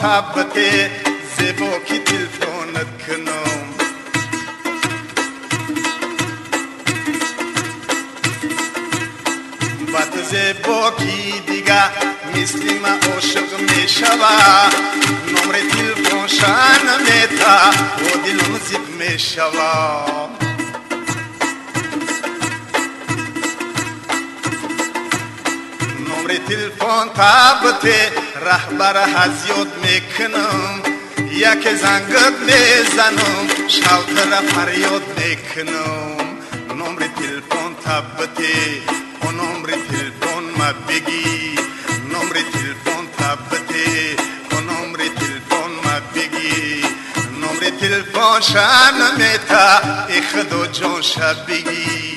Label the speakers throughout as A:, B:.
A: تابته زبو کی تلفونت کنم بات زبو کی دیگه مثل ما عاشق میشوا نمر تلفون شان میتا و دلم زیب میشوا تلفن تابته رهبر هزیاد میکنم یک زنگت میزنم شوتر فریاد میکنم نمر تلفن تابته و نمر تلفن ما بگی نمر تلفن تابته و نمر تلفن ما بگی نمر تلفن شان میتا اخدو جان شبگی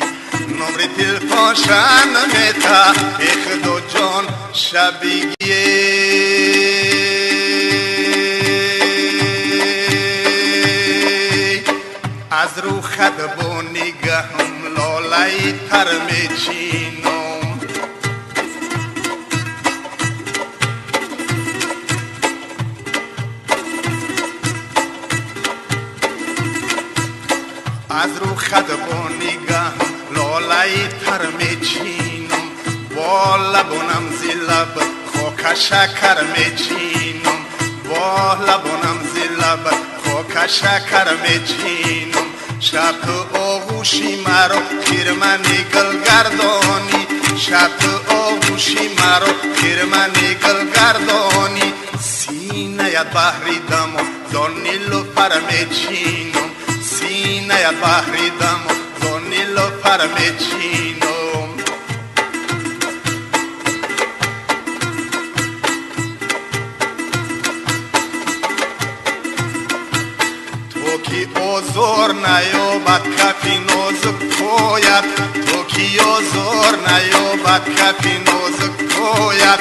A: نمر تلفن شان میتا اخدو جان شبیه از رو خد با نگهم لالای تر میچینم از رو خد با نگهم لالای تر میچینم با لبونم زی لب خوک شکر میچینم با لبونم زی لب خوک شکر میچینم شب تو آغوشی مرا پیرمنی گل گردانی شب تو آغوشی مرا پیرمنی گل گردانی سینه یاد بحری دم زن نیلوفر میچینم سینه یاد بحری دم زن نیلوفر میچینم کی ozor نیابد کفی نازک پایت تو کی ozor نیابد کفی نازک پایت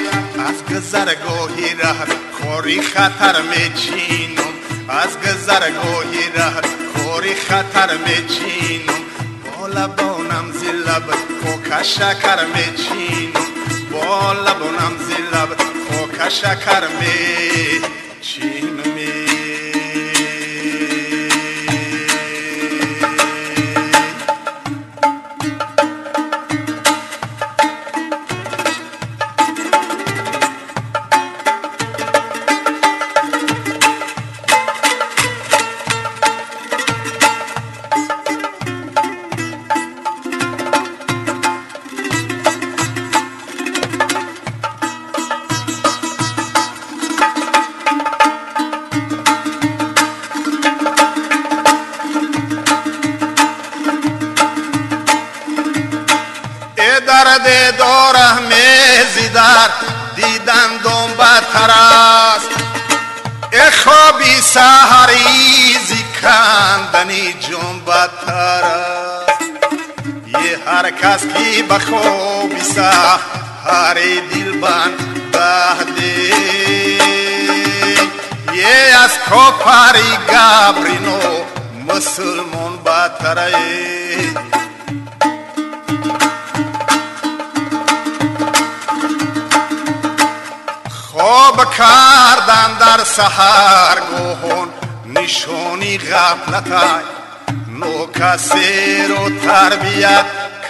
A: از گذرگاهی ره خوری خطر میچینم از گذرگاهی ره خوری خطر میچینم با لبانم زی لب خوک شکر میچینم با لبانم زی لب خوک شکر میچینم درد داره میزیدر دیدن دم بتر است ای خوابی سحری زیکندنی جون بتر است یه هر کس کی بخوابی سحری دلبند بهده یه از کفری گبرینو مسلمان بتر است خواب کردن در سحرگاهان نشانی غفلتای نو کسی رو تربیت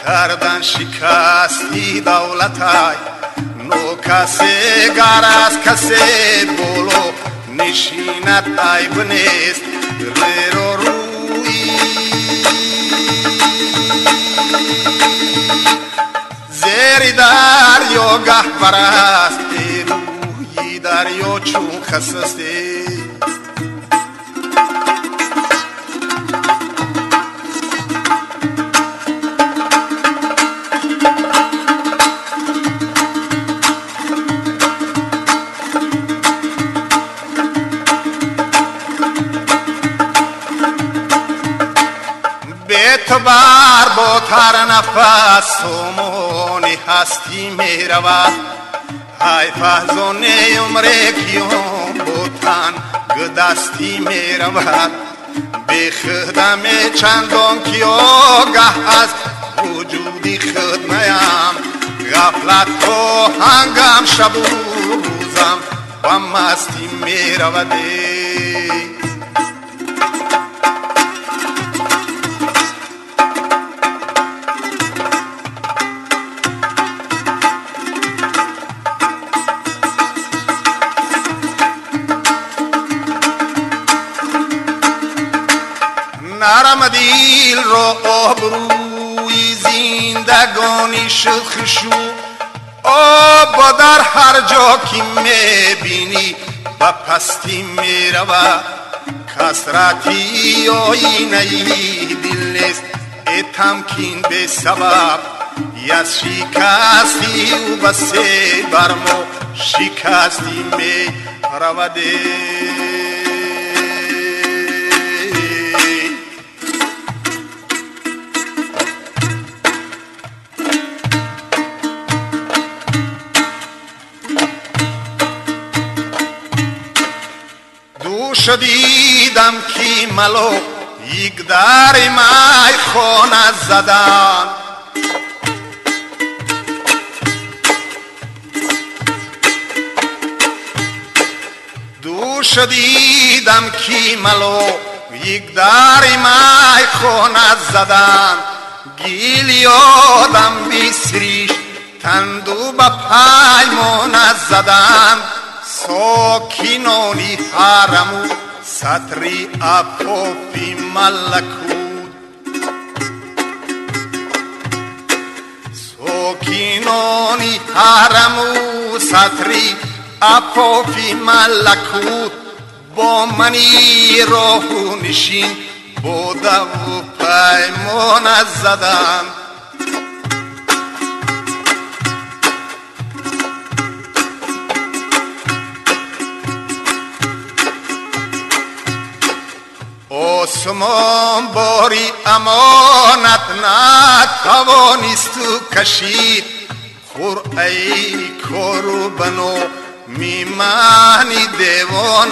A: کردن شکستی دولتای نو کسی گر از کسی بولو نشینت عیب نیست غیر و روی زیر دریا گهبر است دریا چون خسسته بی‌اعتبار با تر نفس سومونی هستی می رود های فهزونه عمره کیون بوتن گدستی می رود به خدم چندان که آگه از وجودی خود نیم غفلت و هنگم شب و روزم با مستی می رود. نرم دیل رو آبروی زندگانی شد خشو آب در هر جا که میبینی با پستی میرود. کسرتی آینه دل نیست ای تمکین به سبب یا شکستی و بسه برمو شکستی میرود. شدیدم که ملو یک در مای خانه زدن دو شدیدم که ملو یک در مای خانه زدن گیل یادم بیسریش تندو با پیمان زدن ساکنانی حرمو سطری اپوفی ملکود ساکنانی حرمو سطری اپوفی ملکود با منی راهو نشین بوده و پیمان زدن. آسمان باری امانت نتوانست کشید خور ای کارو بنو میمانی دیوان